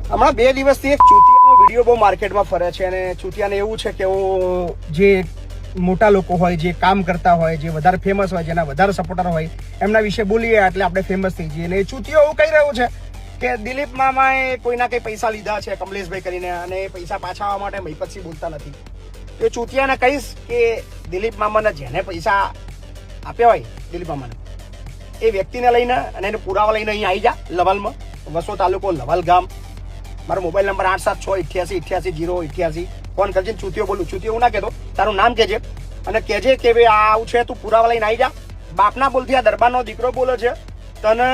હમણાં 2 દિવસથી એક ચૂતિયાનો વિડીયો બહુ માર્કેટમાં ફરે છે અને ચૂતિયાને એવું છે કે જે મોટા લોકો હોય, જે કામ કરતા હોય, જે વધારે ફેમસ હોય, જેના વધારે સપોર્ટર હોય, એમના વિશે બોલીએ એટલે આપણે ફેમસ થઈ જઈએ. અને એ ચૂતિયો એવું કહી રહ્યો છે કે દિલીપ મામાએ કોઈના કંઈ પૈસા લીધા છે કમલેશભાઈ કરીને, અને એ પૈસા પાછા આવવા માટે મહિપતસિંહ બોલતા નથી. એ ચૂતિયાને કહીશ કે દિલીપ મામાને જેને પૈસા આપ્યા હોય દિલીપ મામાને, એ વ્યક્તિને લઈને અને એને પુરાવા લઈને અહીં આવી જા લવલમાં, વસો તાલુકો લવલ ગામ. મારો મોબાઈલ નંબર 8768888088. ફોન કરજે. ચૂતિયો બોલું. ચૂતિયો એવું ના કહેતો, તારું નામ કહેજે અને કહેજે કે ભાઈ આ આવું છે, તું પુરાવા લઈને આવી જા. બાપના બોલથી આ દરબારનો દીકરો બોલે છે. તને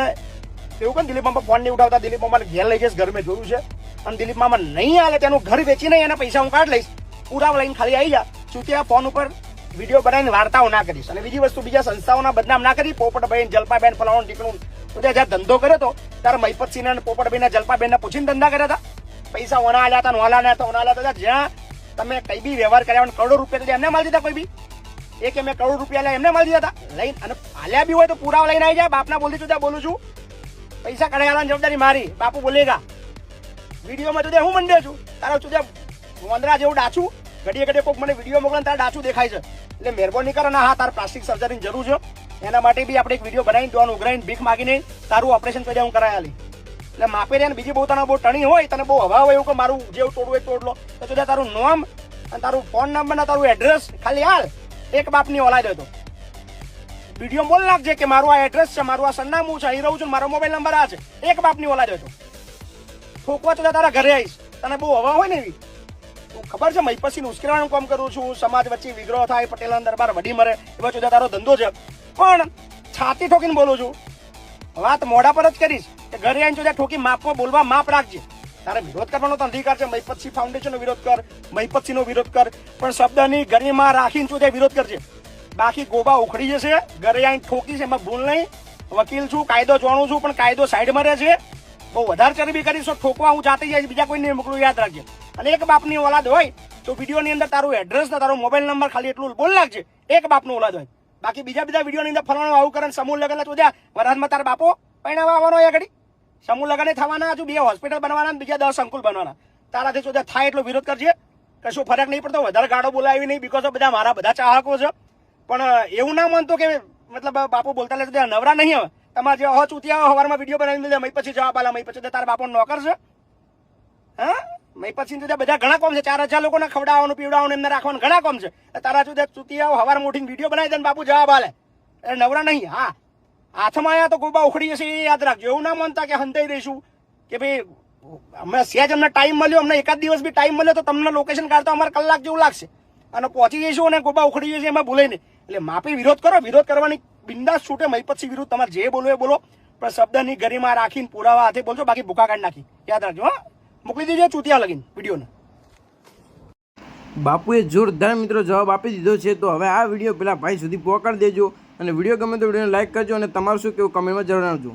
એવું કે દિલીપ મામા ફોન નહીં ઉઠાવતા, દિલીપ મામાને ઘેર લઈ જઈશ, ઘર મેં જોયું છે. અને દિલીપ મામા નહીં આવે તેનું ઘર વેચીને એના પૈસા હું કાઢ લઈશ. પુરાવા લઈને ખાલી આવી જા. ચૂતિયા ફોન ઉપર વિડીયો બનાવીને વાર્તાઓ ના કરીશ. અને બીજી વસ્તુ, બીજા સંસ્થાઓના બદનામ ના કરી. પોપટભાઈ, જલપાબેન, ફલાણું ટીકણું, તો જ્યાં ધંધો કર્યો હતો ત્યારે મહિપતસિંહ અને પોપટભાઈ, જલપાબેન પૂછીને ધંધા કર્યા હતા. પૈસા ઓના આલ્યા હતા, નોલા ના હતા, ઓના આલ્યા હતા. જ્યાં તમે કઈ બી વ્યવહાર કર્યા હોય, કરોડો રૂપિયા એમને માલ દીધા. કોઈ બી એ કે મેં કરોડ રૂપિયા લે એમને માલ દીધા હતા. લઈને અને આલ્યા બી હોય તો પુરાવા લઈને આવી જાય. બાપના બોલતી છું, બોલું છું. પૈસા કઢાવવાની જવાબદારી મારી. બાપુ બોલેગા. વિડીયોમાં તું હું મંડે છું, તારા તું વંદરા જેવું ડાચું. ઘડીએ ઘડીએ કોઈક મને વિડીયો મોકલે તારા ડાચું દેખાય છે. એટલે મહેરબાની કરો ને, હા તારે પ્લાસ્ટિક સર્જરીની જરૂર છે, એના માટે બી આપણે એક વિડીયો બનાવીને દોન ઉઘરાઈને ભીખ માગીને તારું ઓપરેશન કરી હું કરાયેલી. એટલે માપે રહ્યા. બીજી બહુ તને બહુ ટણી હોય, તને બહુ હવા હોય એવું કે મારું જેવું તોડવું એ તોડ લો, તો તું તારું નામ અને તારું ફોન નંબર ને તારું એડ્રેસ ખાલી હાલ. એક બાપની ઓલાદ હતો વિડીયો બોલ નાખજે કે મારું આ એડ્રેસ છે, મારું આ સરનામું છે, અહીં રહું છું, મારો મોબાઈલ નંબર આ છે. એક બાપની ઓલાદ હતો. ઠોકવા તો તારા ઘરે આવીશ. તને બહુ હવા હોય ને એવી. ખબર છે મહિપતસિંહ ઉશ્કેરવાનું કામ કરું છું, સમાજ વચ્ચે વિગ્રહ થાય, પટેલના દરબાર વડી મરે, એવા ચોદા તારો ધંધો છે. પણ છાતી ઠોકીને બોલું છું, વાત મોઢા પર જ કરીશ કે ઘરે આવીને ચોદા ઠોકી માપમાં બોલવા માપ રાખજે. તારે વિરોધ કરવાનો તો અધિકાર છે. મહિપતસિંહ ફાઉન્ડેશનનો વિરોધ કર, મહિપતસિંહનો વિરોધ કર, પણ શબ્દની ગરિમા રાખીને ચોદા વિરોધ કરજે. બાકી ગોબા ઉખડી જશે. ઘરે આવીને ઠોકીશ એમાં ભૂલ નહીં. વકીલ છું, કાયદો જાણું છું, પણ કાયદો સાઈડમાં રહે છે. બહુ વધારે ચરબી કરીશ તો ઠોકવા હું જાતે જઈશ, બીજા કોઈ નહીં મોકલું. યાદ રાખજે. અને એક બાપની ઓલાદ હોય તો વિડીયોની અંદર તારું એડ્રેસ ને તારો મોબાઈલ નંબર ખાલી એટલું બોલ નાખજે. એક બાપનું ઓલાદ હોય. બાકી બીજા વિડીયોની અંદર ફલાણું આવું કરે, સમૂહ લગન તો જા વરાજમાં તારા બાપો પહેણાવા આવવાનો હોય ઘડી. સમૂહ લગને થવાના, હજુ 2 હોસ્પિટલ બનવાના, બીજા 10 અંકુલ બનવાના. તારાથી ચોદા થાય એટલો વિરોધ કરજે. કશું ફરક નહીં પડતો. વધારે ગાડો બોલાવી નહીં, બીકોઝ ઓફ બધા મારા બધા ચાહકો છે. પણ એવું ના માનતો કે મતલબ બાપુ બોલતા લે નવરા નહીં. હવે તમારે જે હો ચૂતિયા હવારમાં વિડીયો બનાવી દે, પછી જવાબ આલા, પછી તારા બાપો નોકર છે. હા, પછી બધા ઘણા કોમ છે. 4000 લોકોને ખવડાવવાનું, પીવડાવવાનું, એમને રાખવાનું ઘણા કોમ છે. તારા ચૂતિયા હવાર મોટી વિડીયો બનાવી દે, બાપુ જવાબ આલે. નવરા નહીં. હા, હાથમાં આવ્યા તો ગોબા ઉખડી જશે, એ યાદ રાખજો. એવું ના માનતા કે હંતાઈ દઈશું કે ભાઈ અમે સહેજ અમને ટાઈમ મળ્યો, અમને એકાદ દિવસ બી ટાઈમ મળ્યો તો તમને લોકેશન કાઢતા અમારે કલાક જેવું લાગશે અને પહોંચી જઈશું અને ગોબા ઉખડી જશે, એમાં ભૂલે નહીં. એટલે માપી વિરોધ કરો. વિરોધ કરવાની બિંદાસ છૂટે. મહિપતસિંહ વિરુદ્ધ તમારે જે બોલવું એ બોલો, પણ શબ્દની ગરિમા રાખીને પુરાવા હાથે બોલજો. બાકી ભૂકા કાઢી નાખી. યાદ રાખજો. હા, મોકલી દેજો ચૂતિયા લગીને વિડીયોને. બાપુએ જોરદાર મિત્રો જવાબ આપી દીધો છે. તો હવે આ વિડીયો પેલા ભાઈ સુધી પહોંચાડી દેજો અને વિડીયો ગમે તો વિડીયોને લાઈક કરજો અને તમારું શું કેવું કમેન્ટમાં જણાવજો.